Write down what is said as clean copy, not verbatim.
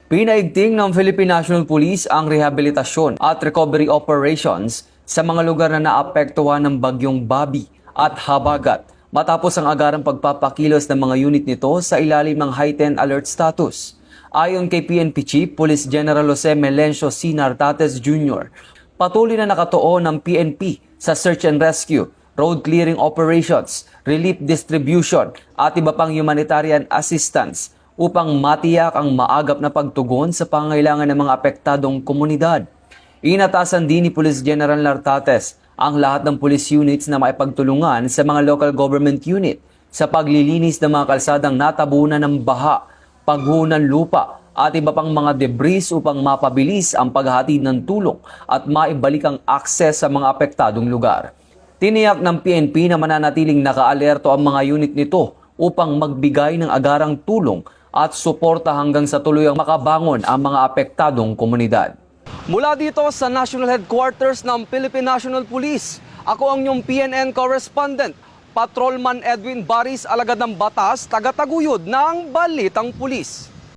Pinaigting ng Philippine National Police ang rehabilitasyon at recovery operations sa mga lugar na naapektuhan ng bagyong Bobby at Habagat matapos ang agarang pagpapakilos ng mga unit nito sa ilalim ng heightened alert status. Ayon kay PNP Chief Police General Jose Melencio C. Nartates Jr., patuloy na nakatuon ng PNP sa search and rescue, road clearing operations, relief distribution at iba pang humanitarian assistance upang matiyak ang maagap na pagtugon sa pangangailangan ng mga apektadong komunidad. Inatasan din ni Police General Nartates ang lahat ng police units na maipagtulungan sa mga local government unit sa paglilinis ng mga kalsadang natabunan ng baha, paghunan lupa at iba pang mga debris upang mapabilis ang paghahatid ng tulong at maibalik ang akses sa mga apektadong lugar. Tiniyak ng PNP na mananatiling nakaalerto ang mga unit nito upang magbigay ng agarang tulong at suporta hanggang sa tuluyang makabangon ang mga apektadong komunidad. Mula dito sa National Headquarters ng Philippine National Police, ako ang inyong PNN correspondent, Patrolman Edwin Baris, alagad ng batas, taga-taguyod ng Balitang Pulis.